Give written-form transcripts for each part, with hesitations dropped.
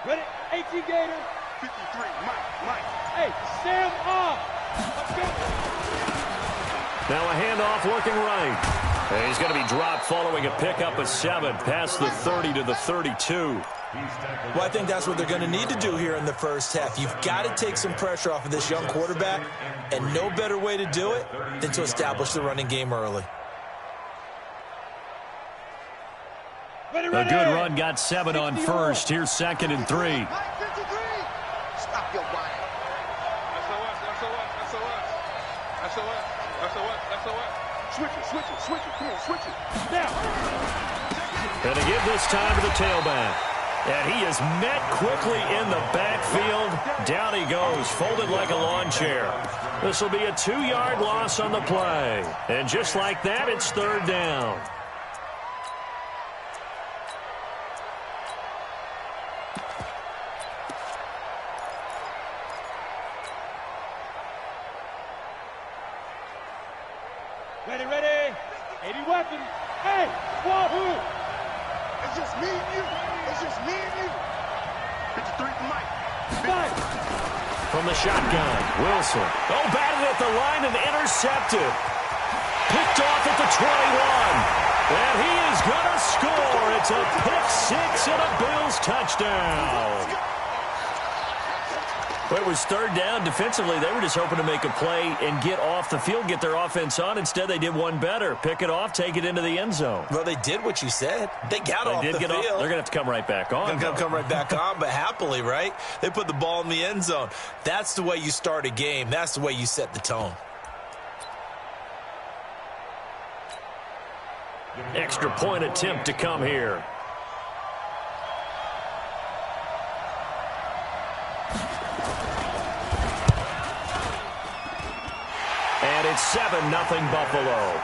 Ready? 18 Gator. 53, Mike. Hey, Sam off. Let's go. Now a handoff working right. And he's going to be dropped following a pickup of 7 past the 30 to the 32. Well, I think that's what they're going to need to do here in the first half. You've got to take some pressure off of this young quarterback, and no better way to do it than to establish the running game early. A good run got 7 on first. Here's 2nd and 3. Stop your body. Switch it. Come on, switch it. Now. And to give this time to the tailback. And he is met quickly in the backfield. Down he goes, folded like a lawn chair. This will be a 2-yard loss on the play. And just like that, it's 3rd down. Ready. 80 weapons. Hey, wahoo! It's just me and you. 53 for Mike. Mike. From the shotgun, Wilson. Oh, batted at the line and intercepted. Picked off at the 21. And he is going to score. It's a pick 6 and a Bills touchdown. Well, it was 3rd down. Defensively, they were just hoping to make a play and get off the field, get their offense on. Instead, they did one better. Pick it off, take it into the end zone. Well, they did what you said. They got off the field. They're going to have to come right back on. They're going to come right back on, but happily, right? They put the ball in the end zone. That's the way you start a game. That's the way you set the tone. Extra point attempt to come here. And it's 7-0 Buffalo.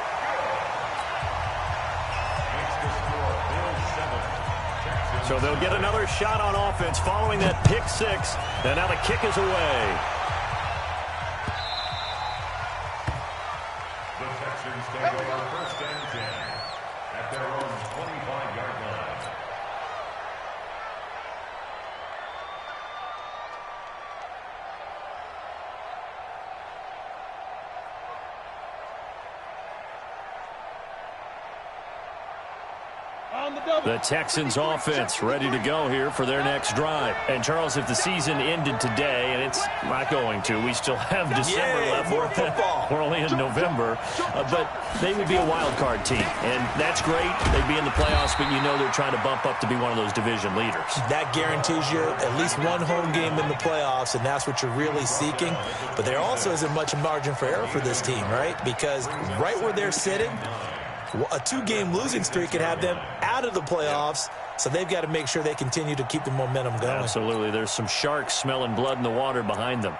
So they'll get another shot on offense following that pick 6. And now the kick is away. The Texans take over 1st and 10 at their own 25-yard line. The Texans offense ready to go here for their next drive. And, Charles, if the season ended today, and it's not going to, we still have December left. More football. We're only in November. But they would be a wild card team. And that's great. They'd be in the playoffs, but you know they're trying to bump up to be one of those division leaders. That guarantees you at least one home game in the playoffs, and that's what you're really seeking. But there also isn't much margin for error for this team, right? Because right where they're sitting, a 2-game losing streak could have them out of the playoffs, so they've got to make sure they continue to keep the momentum going. Absolutely. There's some sharks smelling blood in the water behind them.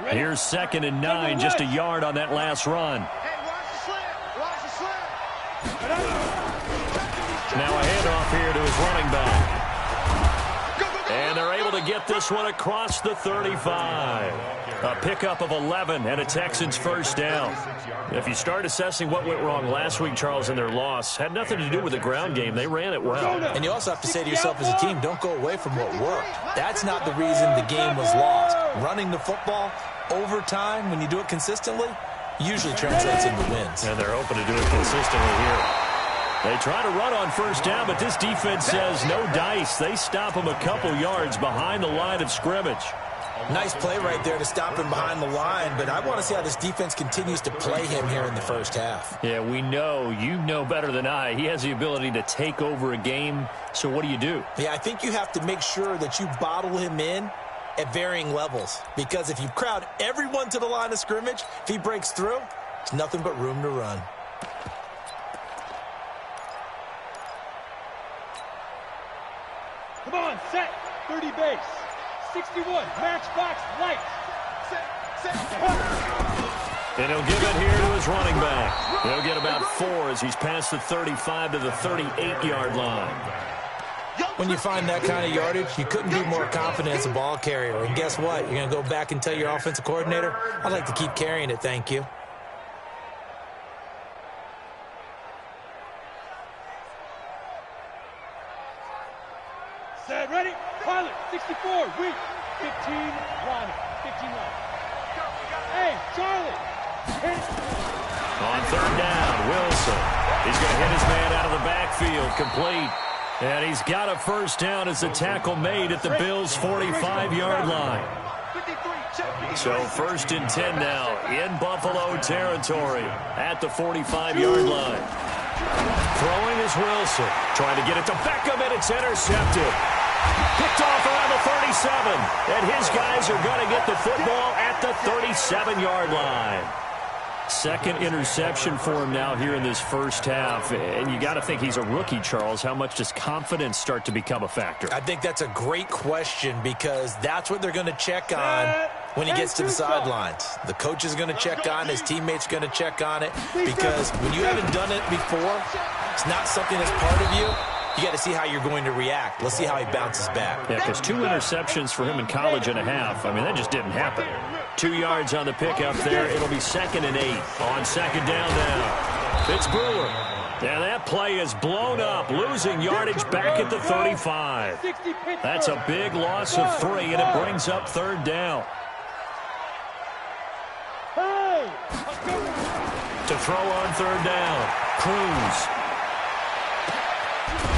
Here's 2nd and 9, just a yard on that last run. Watch the slant. Now a handoff here to his running back. And they're able to get this one across the 35. A pickup of 11 and a Texans 1st down. If you start assessing what went wrong last week, Charles, in their loss, had nothing to do with the ground game. They ran it well. And you also have to say to yourself as a team, don't go away from what worked. That's not the reason the game was lost. Running the football over time, when you do it consistently, usually translates into wins. And they're hoping to do it consistently here. They try to run on 1st down, but this defense says no dice. They stop him a couple yards behind the line of scrimmage. Nice play right there to stop him behind the line, but I want to see how this defense continues to play him here in the first half. Yeah, we know. You know better than I. He has the ability to take over a game, so what do you do? Yeah, I think you have to make sure that you bottle him in at varying levels, because if you crowd everyone to the line of scrimmage, if he breaks through, it's nothing but room to run. Come on, set. 30 base. 61, matchbox, light. Set. And he'll give it here to his running back. He'll get about 4 as he's past the 35 to the 38-yard line. When you find that kind of yardage, you couldn't be more confident as a ball carrier. And guess what? You're going to go back and tell your offensive coordinator, I'd like to keep carrying it, thank you. Set, ready, pilot, 64, weak, 15, line, 15 line. Hey, Charlie, hit it. On third down, Wilson. He's going to hit his man out of the backfield, complete. And he's got a first down as the tackle made at the Bills' 45-yard line. So 1st and 10 now in Buffalo territory at the 45-yard line. Throwing is Wilson. Trying to get it to Beckham, and it's intercepted. Picked off around the 37. And his guys are going to get the football at the 37-yard line. Second interception for him now here in this first half. And you got to think he's a rookie, Charles. How much does confidence start to become a factor? I think that's a great question because that's what they're going to check on when he gets to the sidelines. The coach is going to check on it. His teammates are going to check on it because when you haven't done it before, it's not something that's part of you. You got to see how you're going to react. Let's see how he bounces back. Yeah, because 2 interceptions for him in college and a half. I mean, that just didn't happen. 2 yards on the pickup there. It'll be 2nd and 8 on 2nd down now. It's Brewer. And that play is blown up, losing yardage back at the 35. That's a big loss of 3, and it brings up 3rd down. To throw on 3rd down, Cruz.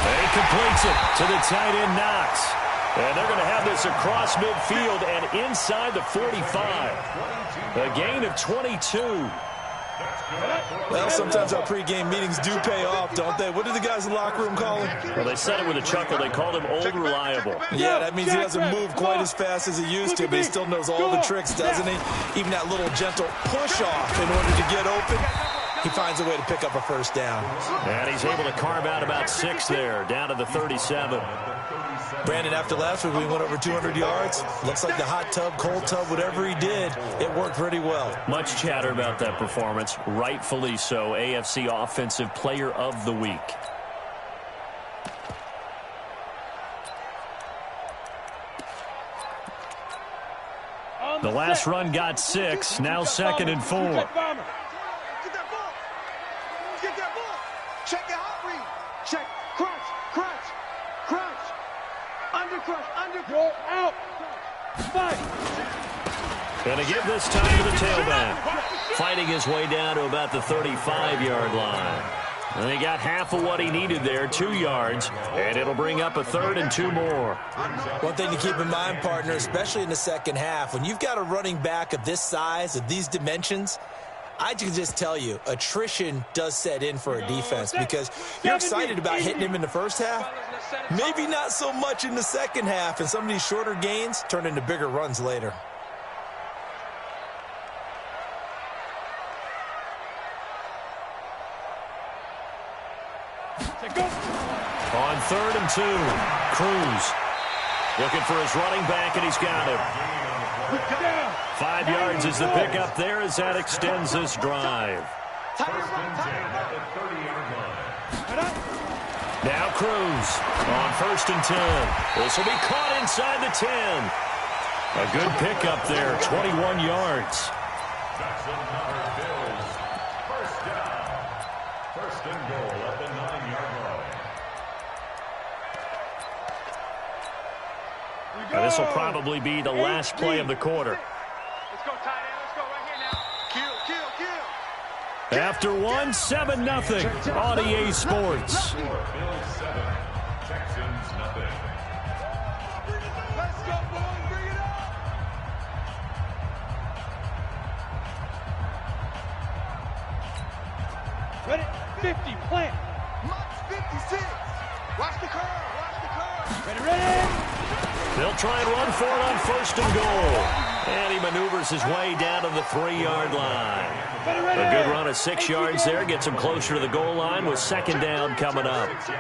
And he completes it to the tight end, Knox. And they're going to have this across midfield and inside the 45. A gain of 22. Well, sometimes our pregame meetings do pay off, don't they? What do the guys in the locker room call him? Well, they said it with a chuckle. They called him Old Reliable. Yeah, that means he doesn't move quite as fast as he used to, but he still knows all the tricks, doesn't he? Even that little gentle push-off in order to get open. He finds a way to pick up a first down. And he's able to carve out about 6 there, down to the 37. Brandon, after last week, we went over 200 yards. Looks like the hot tub, cold tub, whatever he did, it worked pretty well. Much chatter about that performance. Rightfully so. AFC Offensive Player of the Week. The last run got 6. Now 2nd and 4. Get that ball. Get that ball. Check the hot read. Check. Crunch. Crunch. Crunch. Under crunch. Under. Roll out. 5. Going to give this time to the tailback. Fighting his way down to about the 35-yard line. And he got half of what he needed there, 2 yards, and it'll bring up a 3rd and 2 more. One thing to keep in mind, partner, especially in the second half, when you've got a running back of this size, of these dimensions, I can just tell you, attrition does set in for a defense because you're excited about hitting him in the first half. Maybe not so much in the second half, and some of these shorter gains turn into bigger runs later. On 3rd and 2, Cruz looking for his running back, and he's got him. 5 yards is the pickup there as that extends this drive. Now Cruz on 1st and 10. This will be caught inside the 10. A good pickup there, 21 yards. That's another Bills. First down. 1st and goal at the 9-yard line. This will probably be the last play of the quarter. Let's go, tight end. Let's go right here now. Kill, kill, kill. After 1, 7-0 on EA Sports. Bills 7, Texans nothing. Let's go, boys. Bring it up. Ready, 50, plant. Max 56. Watch the curve. Watch the curve. Ready, ready. They'll try and run for it on 1st and goal. And he maneuvers his way down to the 3-yard line. A good run of 6 yards there. Gets him closer to the goal line with 2nd down coming up. Brings up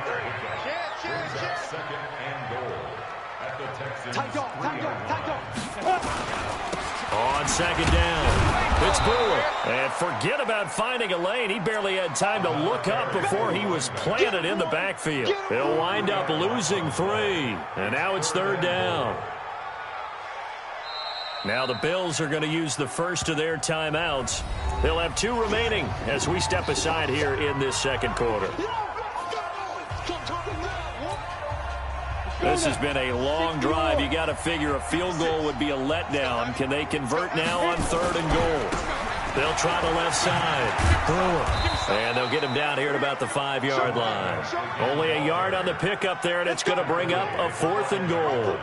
2nd and goal at the Texans. Tight dog, tight dog, tight dog. On 2nd down, It's Brewer. And forget about finding a lane. He barely had time to look up before he was planted in the backfield. He'll wind up losing 3. And now it's 3rd down. Now the Bills are going to use the first of their timeouts. They'll have 2 remaining as we step aside here in this second quarter. This has been a long drive. You got to figure a field goal would be a letdown. Can they convert now on 3rd and goal? They'll try the left side. Brewer. And they'll get him down here at about the 5-yard line. Only a yard on the pickup there, and it's going to bring up a 4th and goal.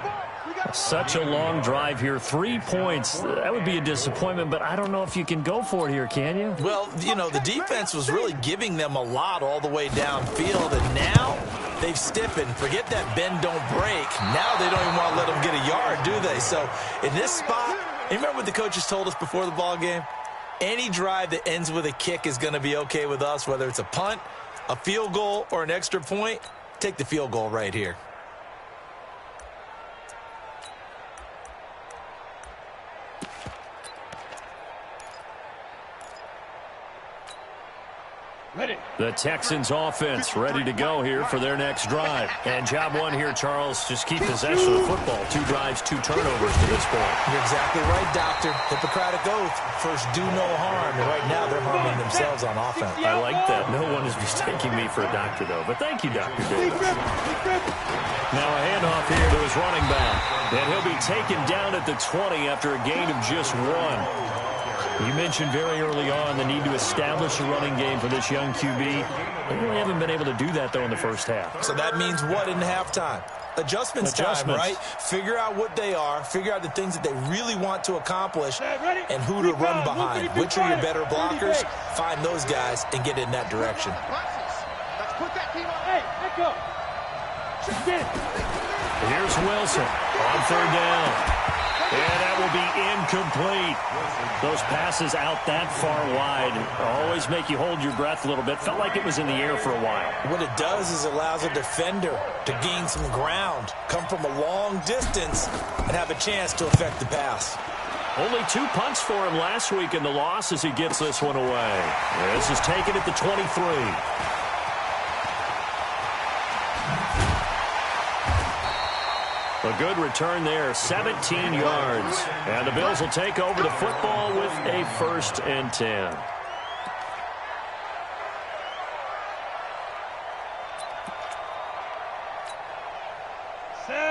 Such a long drive here. 3 points. That would be a disappointment, but I don't know if you can go for it here, can you? Well, you know, the defense was really giving them a lot all the way downfield, and now they've stiffened. Forget that bend, don't break. Now they don't even want to let them get a yard, do they? So in this spot, you remember what the coaches told us before the ball game? Any drive that ends with a kick is going to be okay with us, whether it's a punt, a field goal, or an extra point. Take the field goal right here. The Texans offense ready to go here for their next drive. And job 1 here, Charles, just keep possession of the football. 2 drives, 2 turnovers to this point. You're exactly right, Doctor. Hippocratic oath. First, do no harm. And right now, they're harming themselves on offense. I like that. No one is mistaking me for a doctor, though. But thank you, Dr. Davis. Now a handoff here to his running back. And he'll be taken down at the 20 after a gain of just 1. You mentioned very early on the need to establish a running game for this young QB. They really haven't been able to do that, though, in the first half. So that means what in halftime? Adjustments time, right? Figure out what they are, figure out the things that they really want to accomplish, and who to run behind. Which are your better blockers? Find those guys and get in that direction. Hey, let go. Here's Wilson on 3rd down. And that will be incomplete. Those passes out that far wide always make you hold your breath a little bit. Felt like it was in the air for a while. What it does is it allows a defender to gain some ground, come from a long distance, and have a chance to affect the pass. Only 2 punts for him last week in the loss as he gets this one away. This is taken at the 23. A good return there, 17 yards. And the Bills will take over the football with a 1st and 10.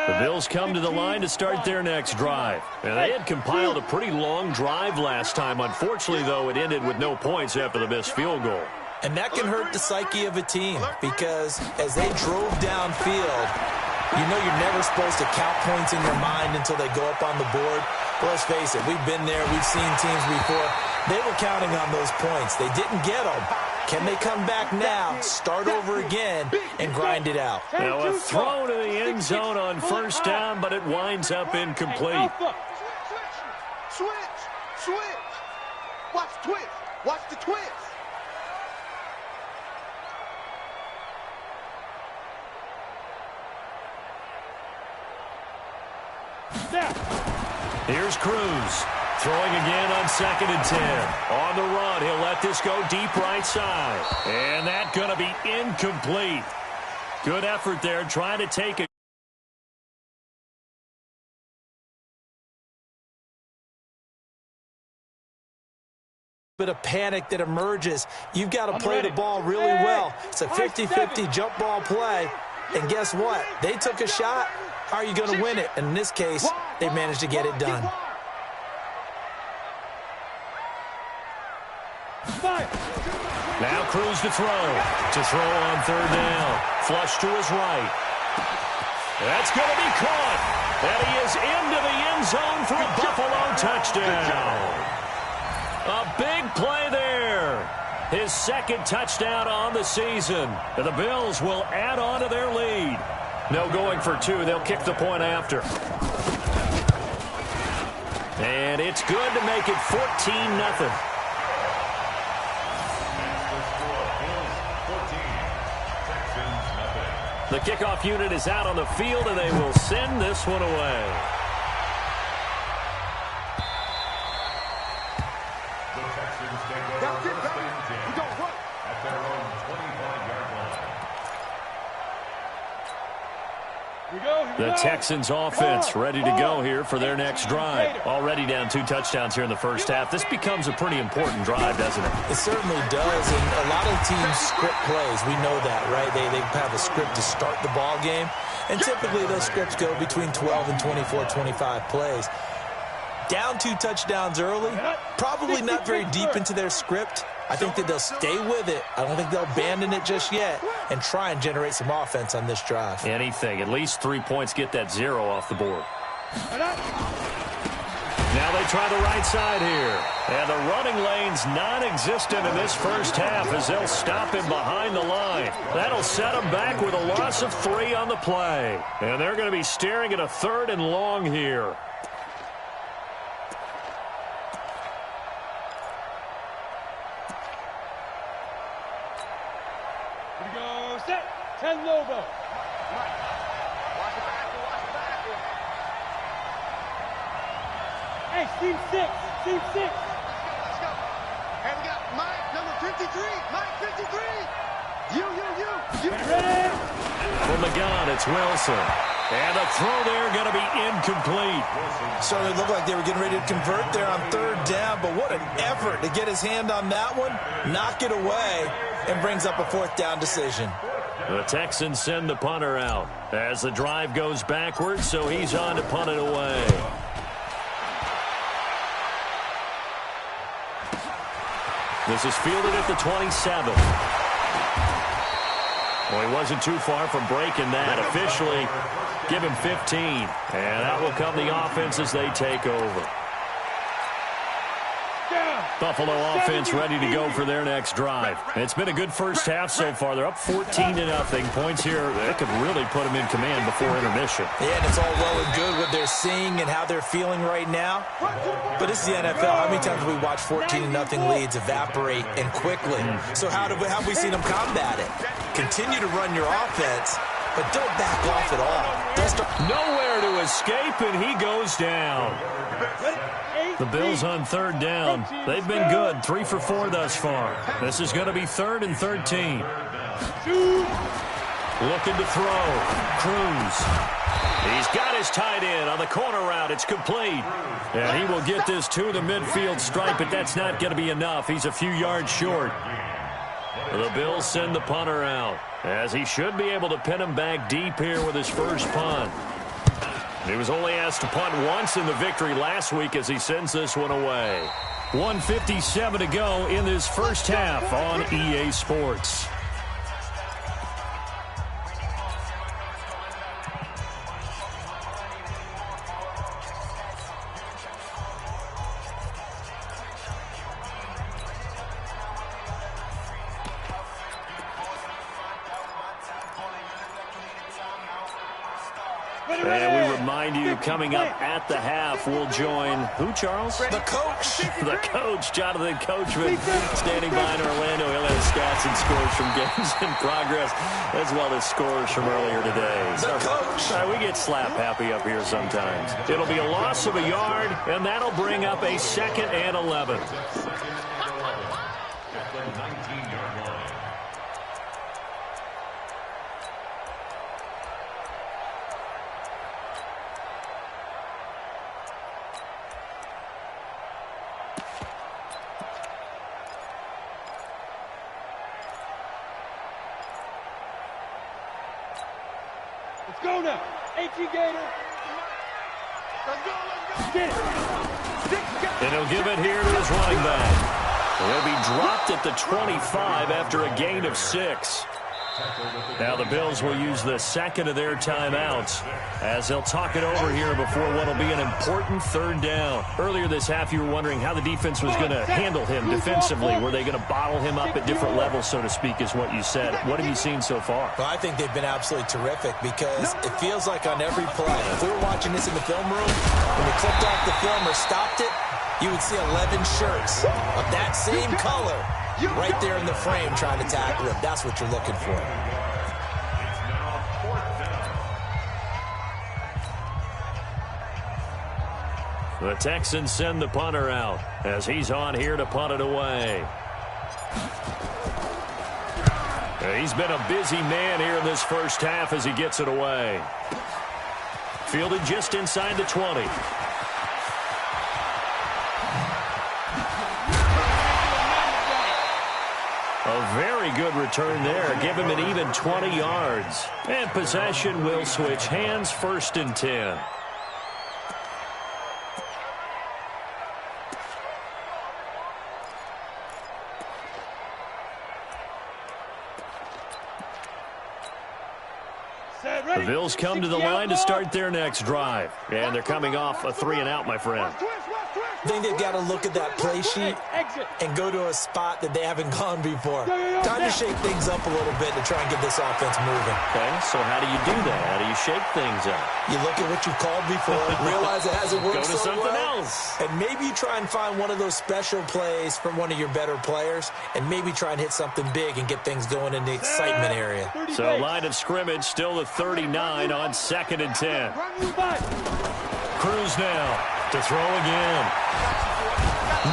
The Bills come to the line to start their next drive. And they had compiled a pretty long drive last time. Unfortunately, though, it ended with no points after the missed field goal. And that can hurt the psyche of a team because as they drove downfield, you know you're never supposed to count points in your mind until they go up on the board. But let's face it, we've been there. We've seen teams before. They were counting on those points. They didn't get them. Can they come back now, start over again, and grind it out? Now a throw to the end zone on 1st down, but it winds up incomplete. Switch. Watch the twist. Watch the twist. Here's Cruz. Throwing again on 2nd and 10. On the run, he'll let this go deep right side. And that's going to be incomplete. Good effort there, trying to take it. Bit of panic that emerges. You've got to play the ball really well. It's a 50-50 jump ball play. And guess what? They took a shot. How are you going to win it? And in this case, they managed to get it done. Now Cruz to throw. To throw on 3rd down. Flush to his right. That's going to be caught. And he is into the end zone for a Buffalo touchdown. A big play there. His 2nd touchdown on the season. And the Bills will add on to their lead. No going for 2. They'll kick the point after. And it's good to make it 14-0. The kickoff unit is out on the field, and they will send this one away. The Texans offense ready to go here for their next drive. Already down 2 touchdowns here in the first half. This becomes a pretty important drive, doesn't it? It certainly does, and a lot of teams script plays. We know that, right? They have a script to start the ball game, and typically those scripts go between 12 and 24, 25 plays. Down 2 touchdowns early, probably not very deep into their script. I think that they'll stay with it. I don't think they'll abandon it just yet and try and generate some offense on this drive. Anything. At least 3 points, get that 0 off the board. Now they try the right side here. And the running lane's non-existent in this first half as they'll stop him behind the line. That'll set him back with a loss of 3 on the play. And they're going to be staring at a 3rd and long here. Set. 10 Lobo. Hey, team 6. Team 6. Let's go. And we got Mike, number 53. Mike, 53. You. Ready? From the gun, it's Wilson. And the throw there going to be incomplete. Certainly looked like they were getting ready to convert there on 3rd down, but what an effort to get his hand on that one, knock it away, and brings up a 4th down decision. The Texans send the punter out as the drive goes backwards, so he's on to punt it away. This is fielded at the 27. Well, he wasn't too far from breaking that. Officially, give him 15. And out will come the offense as they take over. Buffalo offense ready to go for their next drive. It's been a good first half so far. They're up 14-0. Points here that could really put them in command before intermission. Yeah, and it's all well and good what they're seeing and how they're feeling right now. But this is the NFL. How many times have we watched 14-0 leads evaporate and quickly? So how have we seen them combat it? Continue to run your offense, but don't back off at all. Don't start. Nowhere to escape, and he goes down. The Bills on 3rd down. They've been good, 3 for 4 thus far. This is going to be 3rd and 13. Looking to throw. Cruz. He's got his tight end on the corner route. It's complete. And he will get this to the midfield stripe, but that's not going to be enough. He's a few yards short. The Bills send the punter out, as he should be able to pin him back deep here with his first punt. He was only asked to punt once in the victory last week as he sends this one away. 1:57 to go in this first half on EA Sports. And we remind you, coming up at the half, we'll join who, Charles? The coach. The coach, Jonathan Coachman, standing by in Orlando. He'll have stats and scores from games in progress, as well as scores from earlier today. The coach. We get slap happy up here sometimes. It'll be a loss of a yard, and that'll bring up a 2nd and 11. Let's go now. AT Gator. Let's go. Get it. And he'll give it here to his running back. He'll be dropped at the 25 after a gain of 6. Now the Bills will use the 2nd of their timeouts as they'll talk it over here before what will be an important 3rd down. Earlier this half, you were wondering how the defense was going to handle him defensively. Were they going to bottle him up at different levels, so to speak, is what you said. What have you seen so far? Well, I think they've been absolutely terrific because it feels like on every play, if we were watching this in the film room, when we clicked off the film or stopped it, you would see 11 shirts of that same color right there in the frame trying to tackle him. That's what you're looking for. The Texans send the punter out as he's on here to punt it away. He's been a busy man here in this first half as he gets it away. Fielded just inside the 20. A very good return there. Give him an even 20 yards. And possession will switch hands, 1st and 10. The Bills come to the line to start their next drive. And they're coming off a 3-and-out, my friend. I think they've got to look at that play sheet and go to a spot that they haven't gone before. Time to shake things up a little bit to try and get this offense moving. Okay, so how do you do that? How do you shake things up? You look at what you've called before, realize it hasn't worked so so something well, else. and maybe try and find one of those special plays from one of your better players, and maybe try and hit something big and get things going in the excitement area. So line of scrimmage still the 39 on 2nd and 10. Cruz now to throw again.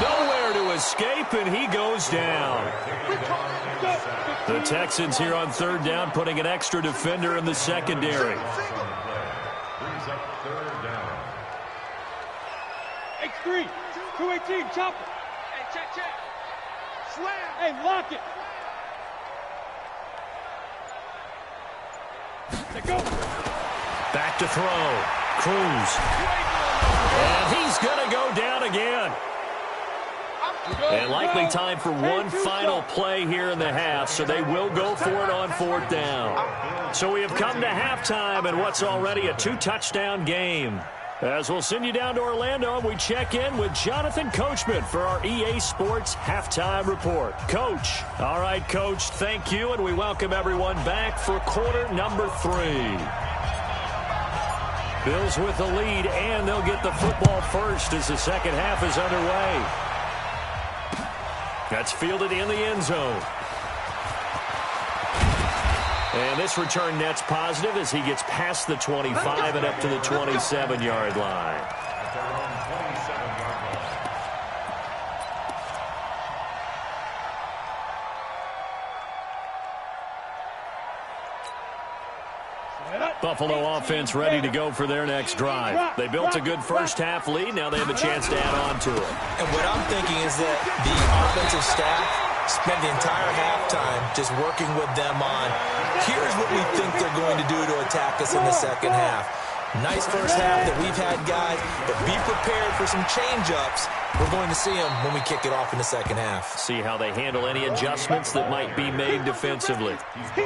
Nowhere to escape, and he goes down. The Texans here on 3rd down, putting an extra defender in the secondary. Brings up 3rd down. X3, 218, chopper. Hey, check. Slam. Hey, lock it. Let go. Back to throw. Cruz. And he's going to go down again. And likely time for one final play here in the half, so they will go for it on 4th down. So we have come to halftime in what's already a 2-touchdown game. As we'll send you down to Orlando, we check in with Jonathan Coachman for our EA Sports Halftime Report. Coach. All right, Coach, thank you, and we welcome everyone back for quarter number 3. Bills with the lead, and they'll get the football first as the second half is underway. That's fielded in the end zone. And this return net's positive as he gets past the 25 and up to the 27-yard line. Buffalo offense ready to go for their next drive. They built a good first-half lead. Now they have a chance to add on to it. And what I'm thinking is that the offensive staff spent the entire halftime just working with them on, here's what we think they're going to do to attack us in the second half. Nice first half that we've had, guys, but be prepared for some change-ups. We're going to see them when we kick it off in the second half. See how they handle any adjustments that might be made defensively.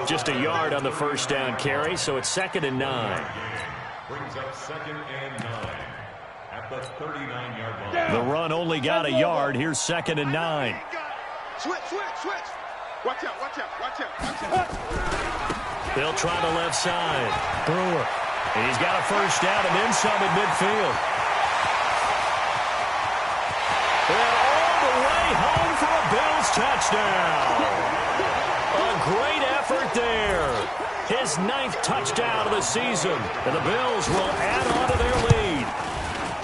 Just a yard on the first down carry, so it's 2nd and 9. Brings up 2nd and 9 at the 39-yard line. The run only got a yard. Here's 2nd and 9. Switch. Watch out. They'll try the left side. Brewer. And he's got a first down and then some at midfield. And all the way home for a Bills touchdown. A great effort there. His 9th touchdown of the season. And the Bills will add on to their lead.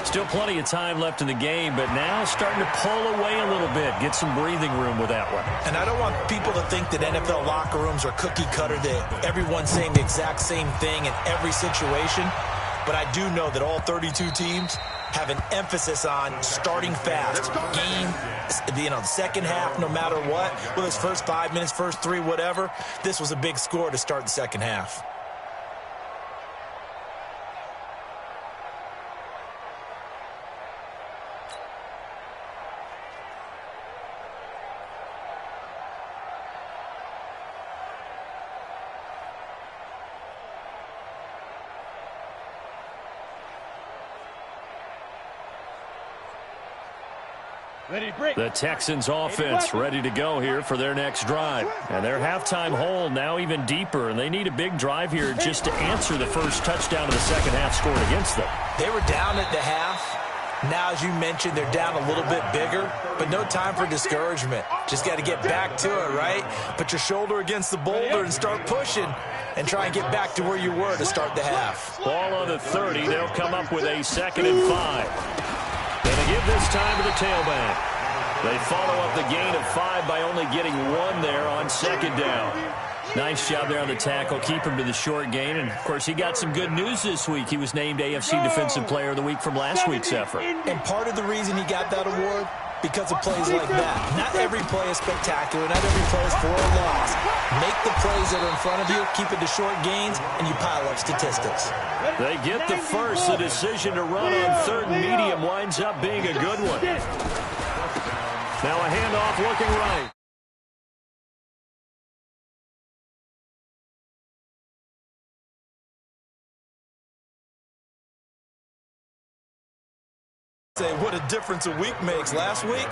Still plenty of time left in the game, but now starting to pull away a little bit. Get some breathing room with that one. And I don't want people to think that NFL locker rooms are cookie cutter, that everyone's saying the exact same thing in every situation. But I do know that all 32 teams have an emphasis on starting fast. Game, the second half, no matter what, whether it's first 5 minutes, first 3, whatever, this was a big score to start the second half. The Texans offense ready to go here for their next drive. And their halftime hole now even deeper, and they need a big drive here just to answer the first touchdown of the second half scored against them. They were down at the half. Now, as you mentioned, they're down a little bit bigger, but no time for discouragement. Just got to get back to it, right? Put your shoulder against the boulder and start pushing and try and get back to where you were to start the half. Ball on the 30. They'll come up with a 2nd and 5. And they give this time to the tailback. They follow up the gain of 5 by only getting 1 there on 2nd down. Nice job there on the tackle. Keep him to the short gain. And, of course, he got some good news this week. He was named AFC Defensive Player of the Week from last week's effort. And part of the reason he got that award, because of plays like that. Not every play is spectacular. Not every play is for a loss. Make the plays that are in front of you, keep it to short gains, and you pile up statistics. They get the first. The decision to run on third and medium winds up being a good one. Now a handoff looking right. Say what a difference a week makes. Last week,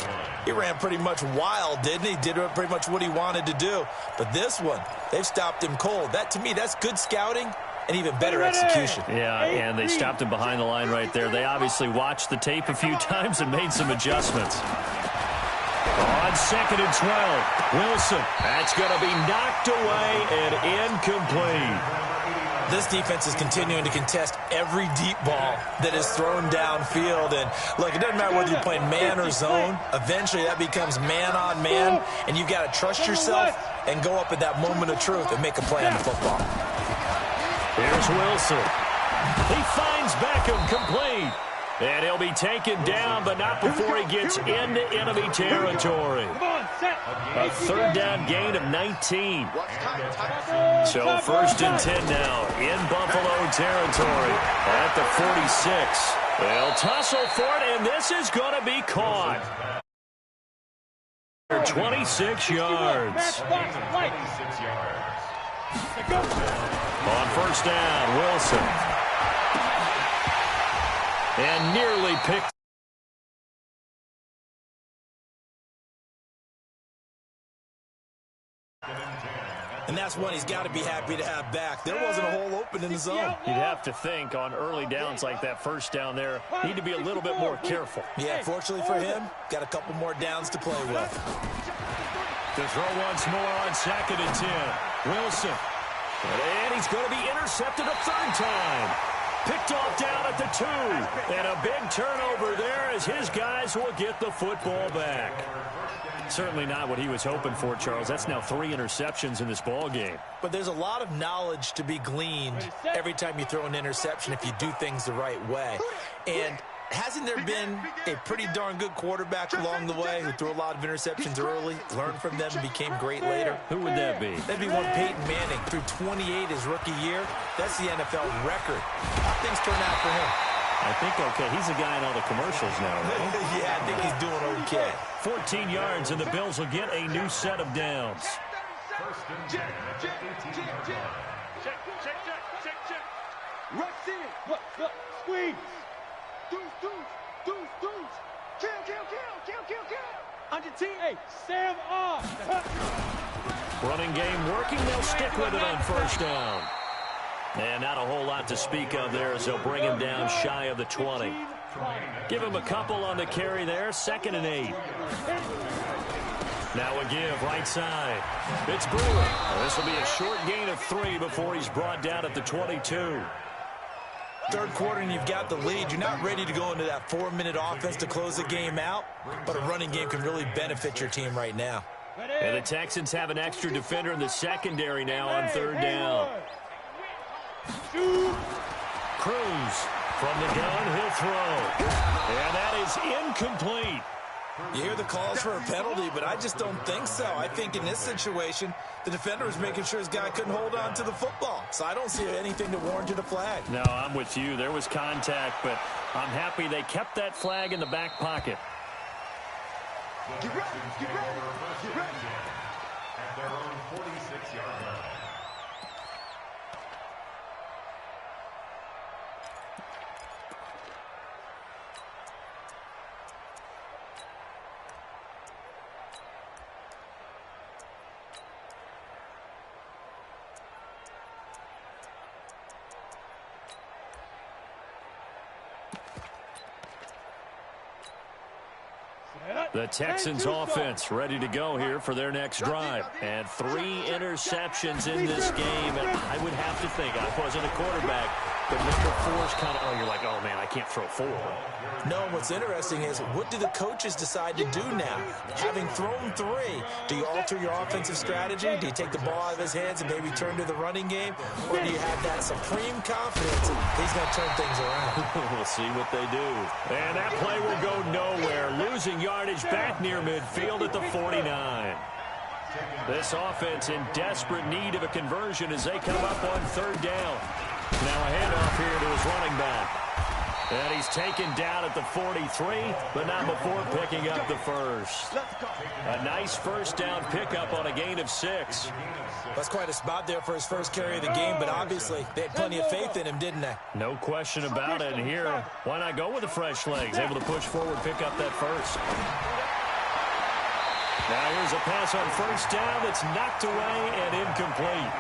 he ran pretty much wild, didn't he? Did pretty much what he wanted to do. But this one, they've stopped him cold. That, to me, that's good scouting and even better execution. Yeah, and they stopped him behind the line right there. They obviously watched the tape a few times and made some adjustments. On 2nd and 12, Wilson. That's going to be knocked away and incomplete. This defense is continuing to contest every deep ball that is thrown downfield. And, look, it doesn't matter whether you're playing man or zone. Eventually, that becomes man-on-man, and you've got to trust yourself and go up at that moment of truth and make a play on the football. Here's Wilson. He finds Beckham complete. And he'll be taken down, but not before he gets into enemy territory. A third down gain of 19. So 1st and 10 now in Buffalo territory at the 46. They'll tussle for it, and this is going to be caught. 26 yards. On 1st down, Wilson. And nearly picked. And that's one he's got to be happy to have back. There wasn't a hole open in the zone. You'd have to think on early downs like that 1st down there, need to be a little bit more careful. Yeah, fortunately for him, got a couple more downs to play with. To throw once more on 2nd and 10. Wilson. And he's going to be intercepted a 3rd time. Picked off down at the 2. And a big turnover there as his guys will get the football back. Certainly not what he was hoping for, Charles. That's now 3 interceptions in this ball game. But there's a lot of knowledge to be gleaned every time you throw an interception if you do things the right way. And hasn't there been a pretty darn good quarterback along the way who threw a lot of interceptions early, learned from them, and became great later? Who would that be? That'd be one Peyton Manning. Threw 28 his rookie year. That's the NFL record. How things turn out for him? I think okay. He's a guy in all the commercials now, right? Yeah, I think he's doing okay. 14 yards, and the Bills will get a new set of downs. Check. Rush in. Look, squeeze. Deuce. Kill. Under team. Hey, Sam on. Running game working. They'll stick with it on 1st down. And not a whole lot to speak of there as they'll bring him down shy of the 20. Give him a couple on the carry there. 2nd and 8. Now a give right side. It's Brewer. This will be a short gain of 3 before he's brought down at the 22. 3rd quarter and you've got the lead. You're not ready to go into that 4-minute offense to close the game out, but a running game can really benefit your team right now. And the Texans have an extra defender in the secondary now on 3rd down. Cruz from the gun, he'll throw. And that is incomplete. You hear the calls for a penalty, but I just don't think so. I think in this situation, the defender was making sure his guy couldn't hold on to the football. So I don't see anything to warrant a flag. No, I'm with you. There was contact, but I'm happy they kept that flag in the back pocket. Get ready. At their own 46-yard line. The Texans offense ready to go here for their next drive. And 3 interceptions in this game. And I would have to think, I wasn't a quarterback, But number 4 is kind of, oh, you're like, oh, man, I can't throw 4. No, what's interesting is, what do the coaches decide to do now? Having thrown 3, do you alter your offensive strategy? Do you take the ball out of his hands and maybe turn to the running game? Or do you have that supreme confidence he's going to turn things around? We'll see what they do. And that play will go nowhere. Losing yardage back near midfield at the 49. This offense in desperate need of a conversion as they come up on 3rd down. Now a handoff here to his running back. And he's taken down at the 43, but not before picking up the first. A nice first down pickup on a gain of 6. That's quite a spot there for his first carry of the game, but obviously they had plenty of faith in him, didn't they? No question about it. And here, why not go with the fresh legs? Able to push forward, pick up that first. Now here's a pass on 1st down that's knocked away and incomplete.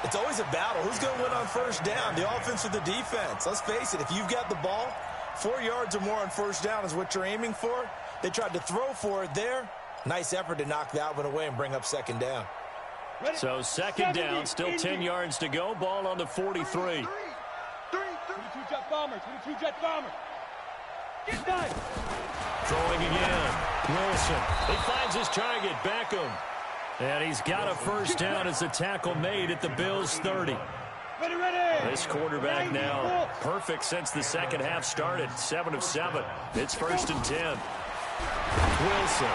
It's always a battle. Who's going to win on 1st down, the offense or the defense? Let's face it, if you've got the ball, 4 yards or more on 1st down is what you're aiming for. They tried to throw for it there. Nice effort to knock that one away and bring up 2nd down. So 2nd down, still 10 yards to go. Ball on the 43. 22 jet bomber, 22 jet bomber. Get back. Throwing again. Wilson. He finds his target, Beckham. And he's got a 1st down as the tackle made at the Bills' 30. Ready. This quarterback now perfect since the second half started. 7 of 7. It's 1st and 10. Wilson.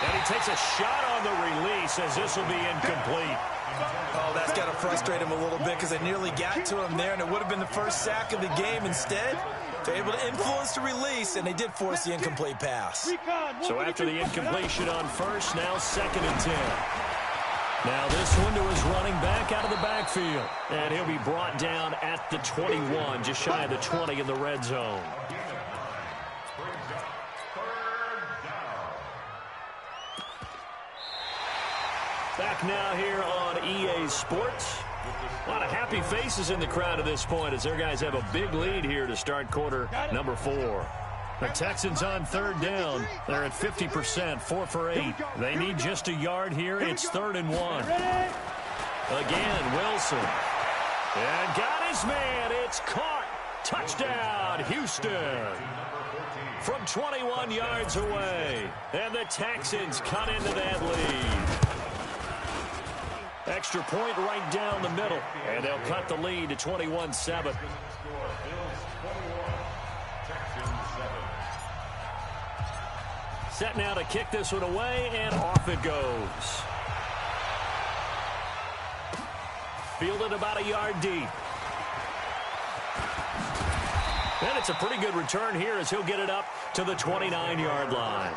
And he takes a shot on the release as this will be incomplete. Oh, that's got to frustrate him a little bit because they nearly got to him there, and it would have been the first sack of the game. Instead, they're able to influence the release, and they did force the incomplete pass. So after the incompletion on 1st, now 2nd and 10. Now this one to his running back out of the backfield. And he'll be brought down at the 21, just shy of the 20 in the red zone. Back now here on EA Sports. A lot of happy faces in the crowd at this point as their guys have a big lead here to start quarter number 4. The Texans on 3rd down. They're at 50%, 4 for 8. They need just a yard here. It's 3rd and 1. Again, Wilson. And got his man. It's caught. Touchdown, Houston. From 21 yards away. And the Texans cut into that lead. Extra point right down the middle. And they'll cut the lead to 21-7. Set now to kick this one away, and off it goes. Fielded about a yard deep. And it's a pretty good return here as he'll get it up to the 29-yard line.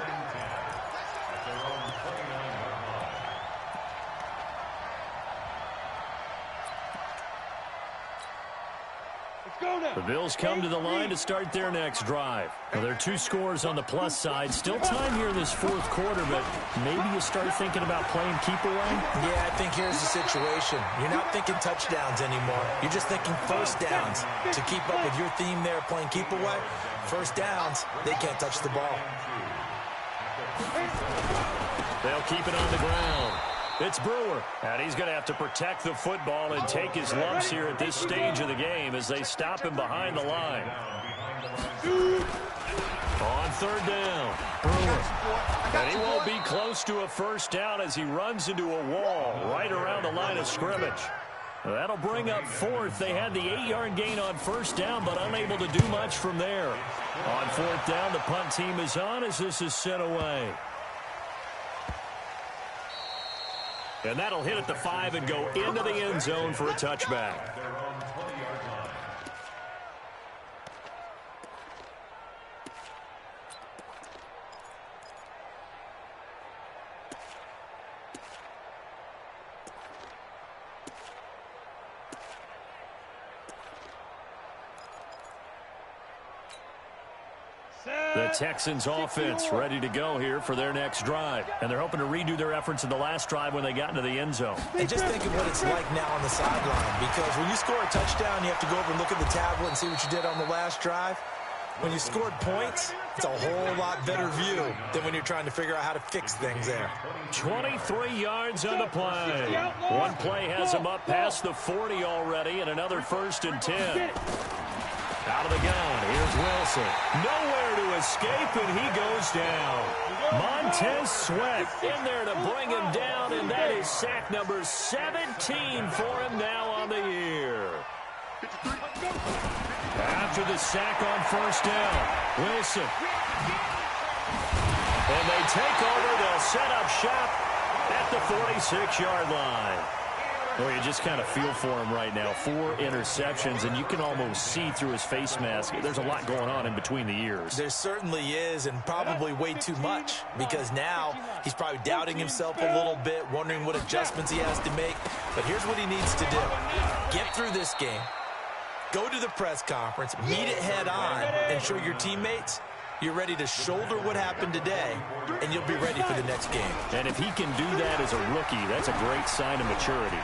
The Bills come to the line to start their next drive. Well, there are 2 scores on the plus side. Still time here in this 4th quarter, but maybe you start thinking about playing keep away? Yeah, I think here's the situation. You're not thinking touchdowns anymore. You're just thinking 1st downs. To keep up with your theme there, playing keep away, 1st downs, they can't touch the ball. They'll keep it on the ground. It's Brewer, and he's going to have to protect the football and take his lumps here at this stage of the game as they stop him behind the line. On 3rd down, Brewer. And he won't be close to a 1st down as he runs into a wall right around the line of scrimmage. That'll bring up 4th. They had the 8-yard gain on 1st down, but unable to do much from there. On 4th down, the punt team is on as this is sent away. And that'll hit at the 5 and go into the end zone for a touchback. The Texans offense ready to go here for their next drive. And they're hoping to redo their efforts in the last drive when they got into the end zone. And just think of what it's like now on the sideline, because when you score a touchdown, you have to go over and look at the tablet and see what you did on the last drive. when you scored points, it's a whole lot better view than when you're trying to figure out how to fix things there. 23 yards on the play. One play has him up past the 40 already, and another 1st and 10. Out of the gun, here's Wilson. Nowhere to escape, and he goes down. Montez Sweat in there to bring him down, and that is sack number 17 for him now on the year. After the sack on 1st down, Wilson. And they take over. They'll set up shop at the 46-yard line. Well, you just kind of feel for him right now. 4 interceptions, and you can almost see through his face mask. There's a lot going on in between the ears. There certainly is, and probably way too much, because now he's probably doubting himself a little bit, wondering what adjustments he has to make. But here's what he needs to do. Get through this game, go to the press conference, meet it head on, and show your teammates you're ready to shoulder what happened today, and you'll be ready for the next game. And if he can do that as a rookie, that's a great sign of maturity.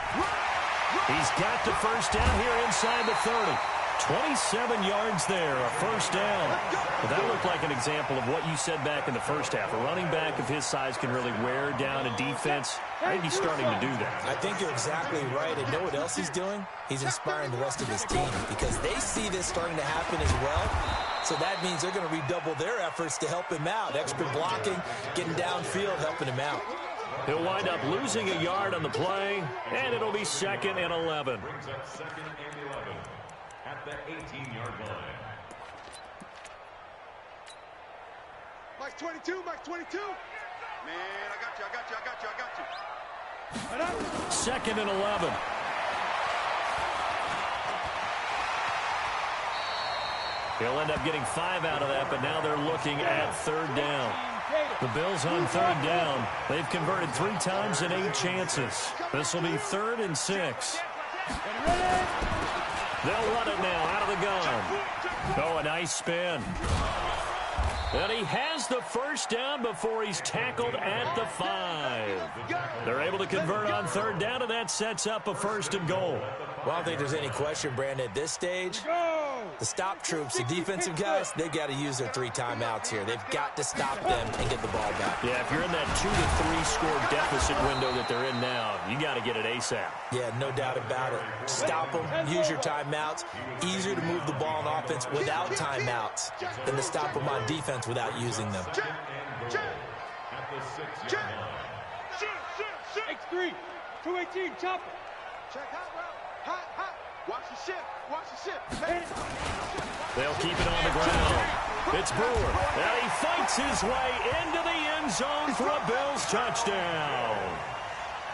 He's got the 1st down here inside the 30. 27 yards there, a 1st down. Well, that looked like an example of what you said back in the 1st half. A running back of his size can really wear down a defense. I think he's starting to do that. I think you're exactly right. And know what else he's doing? He's inspiring the rest of his team because they see this starting to happen as well. So that means they're going to redouble their efforts to help him out. Extra blocking, getting downfield, helping him out. He'll wind up losing a yard on the play, and it'll be 2nd and 11. Brings up 2nd and 11 at the 18-yard line. Mike's 22, Mike's 22. Man, I got you. 2nd and 11. He'll end up getting 5 out of that, but now they're looking at 3rd down. The Bills on 3rd down. They've converted 3 times in 8 chances. This will be 3rd and 6. They'll run it now out of the gun. Oh, a nice spin. And he has the 1st down before he's tackled at the 5. They're able to convert on 3rd down, and that sets up a 1st and goal. Well, I don't think there's any question, Brandon, at this stage. The stop troops, the defensive guys, they've got to use their 3 timeouts here. They've got to stop them and get the ball back. Yeah, if you're in that 2 to 3 score deficit window that they're in now, you got to get it ASAP. Yeah, no doubt about it. Stop them, use your timeouts. Easier to move the ball on offense without timeouts than to stop them on defense without using them. X3, 218, chopper. Check hot route. Hot. Watch the shift. They'll keep it on the ground. It's Brewer, and he fights his way into the end zone for a Bills touchdown.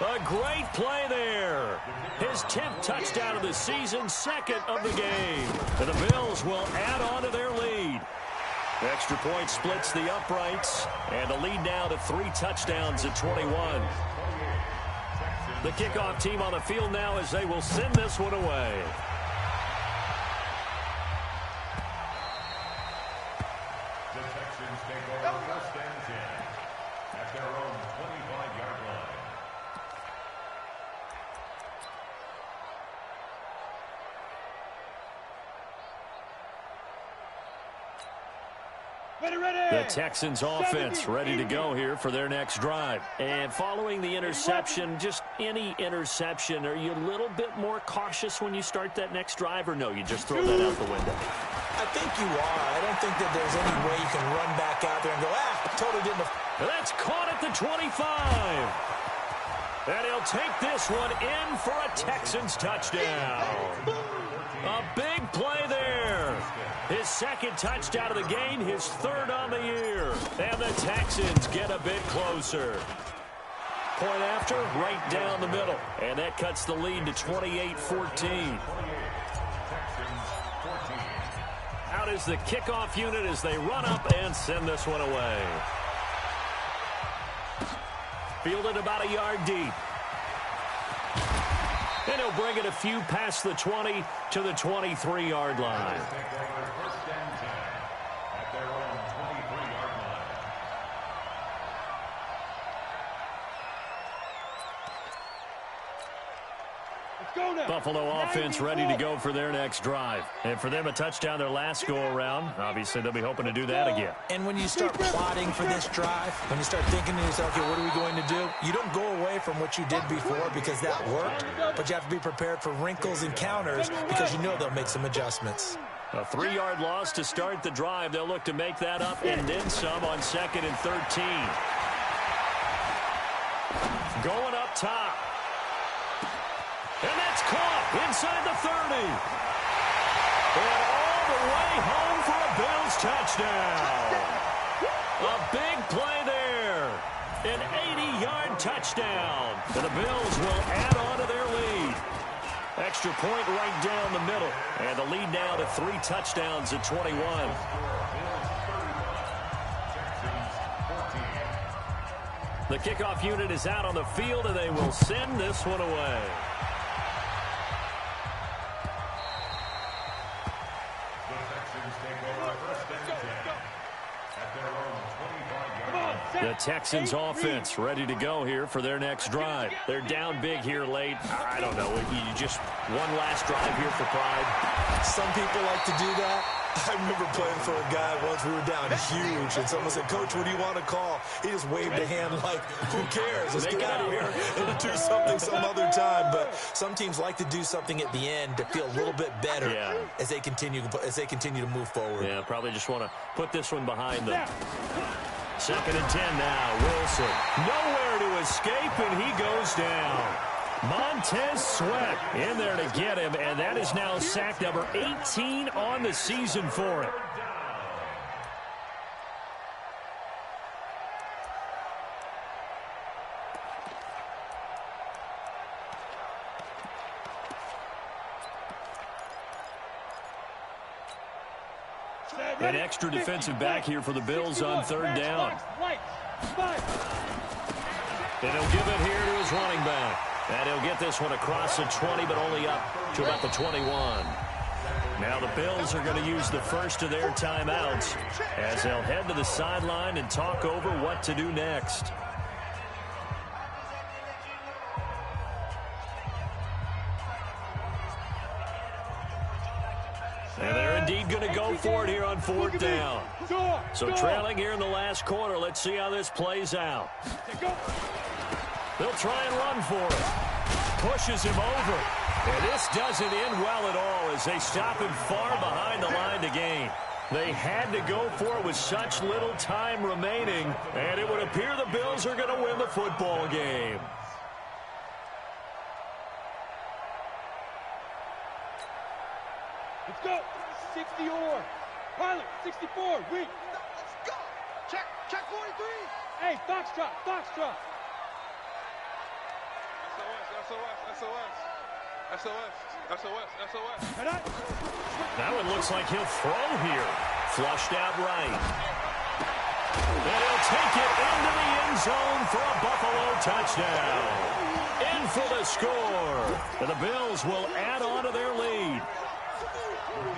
A great play there. His 10th touchdown of the season, 2nd of the game. And the Bills will add on to their lead. Extra point splits the uprights, and the lead now to 3 touchdowns at 21. The kickoff team on the field now as they will send this one away. The Texans take over 1st and 10 at their own 25-yard line. The Texans offense ready to go here for their next drive. And following the interception, just any interception, are you a little bit more cautious when you start that next drive, or no, you just throw that out the window? I think you are. I don't think that there's any way you can run back out there and go, totally didn't. That's caught at the 25. And he'll take this one in for a Texans touchdown. A big play there. His 2nd touchdown of the game, his 3rd on the year. And the Texans get a bit closer. Point after, right down the middle. And that cuts the lead to 28-14. Out is the kickoff unit as they run up and send this one away. Fielded about a yard deep. And he'll bring it a few past the 20 to the 23-yard line. Buffalo offense ready to go for their next drive. And for them, a touchdown their last go-around. Obviously, they'll be hoping to do that again. And when you start plotting for this drive, when you start thinking to yourself, okay, what are we going to do? You don't go away from what you did before because that worked, but you have to be prepared for wrinkles and counters because you know they'll make some adjustments. A 3-yard loss to start the drive. They'll look to make that up and then some on 2nd and 13. Going up top. And that's caught inside the 30. And all the way home for a Bills touchdown. A big play there. An 80-yard touchdown. And the Bills will add on to their lead. Extra point right down the middle. And the lead now to 3 touchdowns at 21. The kickoff unit is out on the field, and they will send this one away. The Texans offense ready to go here for their next drive. They're down big here late. I don't know. You just one last drive here for pride. Some people like to do that. I remember playing for a guy once. We were down huge, and someone said, "Coach, what do you want to call?" He just waved a hand like, "Who cares? Let's get out of here and do something some other time." But some teams like to do something at the end to feel a little bit better as they continue to move forward. Yeah, probably just want to put this one behind them. 2nd and 10 now. Wilson nowhere to escape, and he goes down. Montez Sweat in there to get him, and that is now sack number 18 on the season for him. An extra defensive back here for the Bills on 3rd down. And he'll give it here to his running back. And he'll get this one across the 20, but only up to about the 21. Now the Bills are going to use the first of their timeouts as they'll head to the sideline and talk over what to do next. And they're indeed going to go for it here on 4th down. So trailing here in the last quarter. Let's see how this plays out. They'll try and run for it. Pushes him over. And this doesn't end well at all as they stop him far behind the line to gain. They had to go for it with such little time remaining. And it would appear the Bills are going to win the football game. Let's go. 60 or. Pilot, 64. Wait. Let's go. Check 43. Hey, Foxtrot. SOS. That one looks like he'll throw here. Flushed out right. And he'll take it into the end zone for a Buffalo touchdown. In for the score. And the Bills will add on to their lead.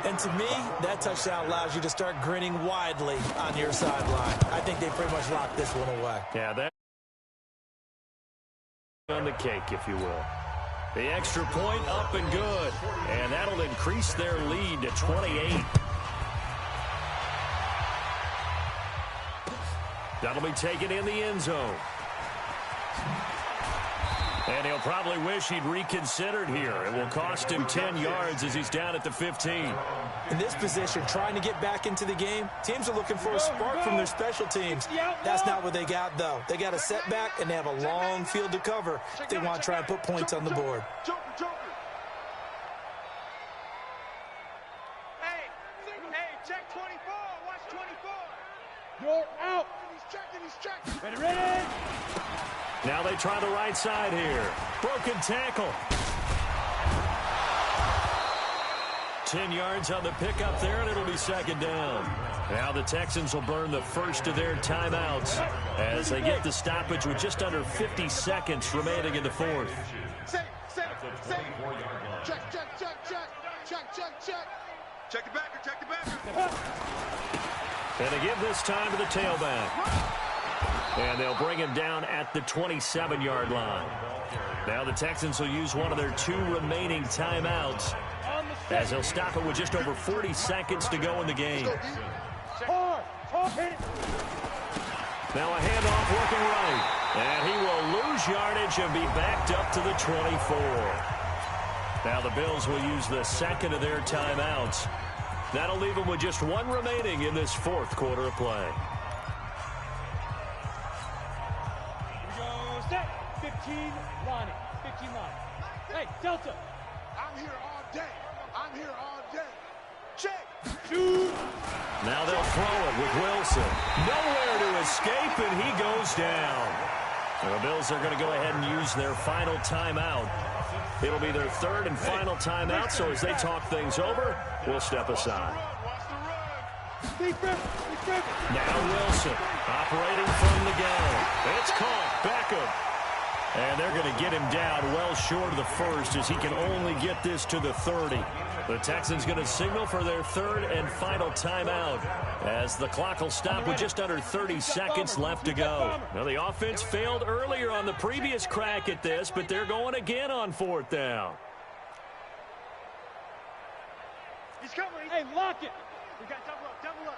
And to me, that touchdown allows you to start grinning widely on your sideline. I think they pretty much locked this one away. Yeah, that on the cake, if you will. The extra point up and good. And that'll increase their lead to 28. That'll be taken in the end zone. And he'll probably wish he'd reconsidered here. It will cost him 10 yards as he's down at the 15. In this position, trying to get back into the game, teams are looking for a spark from their special teams. That's not what they got, though. They got a setback, and they have a long field to cover if they want to try and put points on the board. Hey, check 24. Watch 24. You're out. He's checking. Ready. Now they try the right side here. Broken tackle. 10 yards on the pickup there, and it'll be 2nd down. Now the Texans will burn the first of their timeouts as they get the stoppage with just under 50 seconds remaining in the 4th. Check the backer. And they give this time to the tailback. And they'll bring him down at the 27-yard line. Now the Texans will use one of their 2 remaining timeouts as they'll stop it with just over 40 seconds to go in the game. Hard, hit it. Now a handoff looking right. And he will lose yardage and be backed up to the 24. Now the Bills will use the second of their timeouts. That'll leave them with just 1 remaining in this 4th quarter of play. Here we go, set. 15, line it. 15 line. Hey, Delta. I'm here all day. I'm here all day. Check. Shoot. Now they'll throw it with Wilson. Nowhere to escape, and he goes down. And the Bills are going to go ahead and use their final timeout. It'll be their 3rd and final timeout, so as they talk things over, we'll step aside. Now Wilson operating from the gun. It's caught. Beckham. And they're going to get him down well short of the 1st as he can only get this to the 30. The Texans going to signal for their 3rd and final timeout as the clock will stop with just under 30 seconds left to go. Now the offense failed earlier on the previous crack at this, but they're going again on 4th down. He's coming. Hey, lock it. We got double up.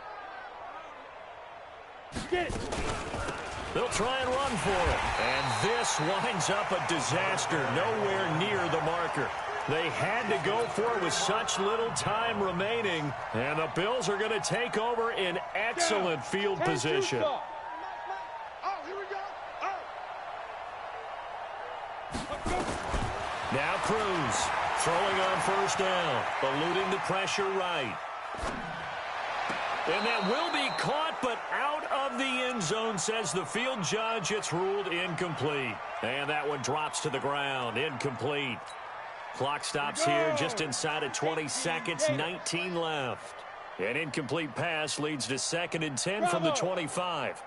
Get it. They'll try and run for it. And this winds up a disaster nowhere near the marker. They had to go for it with such little time remaining. And the Bills are going to take over in excellent field position. Oh, here we go. Now Cruz throwing on 1st down, eluding the pressure right. And that will be caught, but out of the end zone, says the field judge. It's ruled incomplete. And that one drops to the ground, incomplete. Clock stops here just inside of 20 seconds, 19 left. An incomplete pass leads to 2nd and 10 from the 25.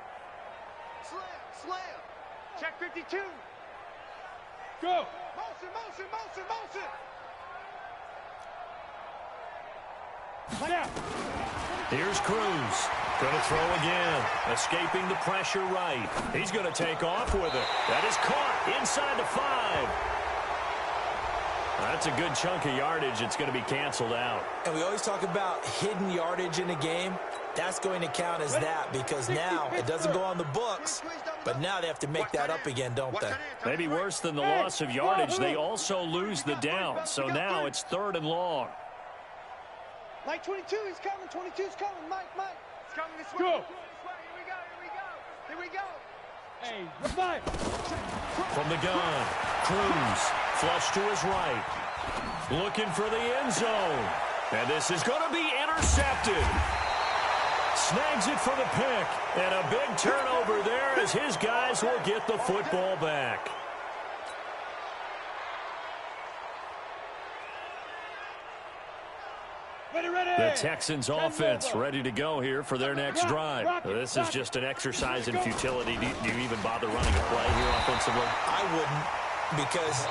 Slam. Check 52. Go. Motion. Now. Here's Cruz. Going to throw again. Escaping the pressure right. He's going to take off with it. That is caught inside the 5. That's a good chunk of yardage. It's going to be canceled out. And we always talk about hidden yardage in a game. That's going to count as that because now it doesn't go on the books, but now they have to make that up again, don't they? Maybe worse than the loss of yardage, they also lose the down. So now it's 3rd and long. Mike 22, he's coming. 22's coming. Mike. He's coming this way. Go. Here we go. Hey, revive. From the gun, Cruz, flush to his right. Looking for the end zone. And this is going to be intercepted. Snags it for the pick. And a big turnover there as his guys will get the football back. The Texans offense ready to go here for their next drive. This is just an exercise in futility. Do you even bother running a play here offensively? I wouldn't, because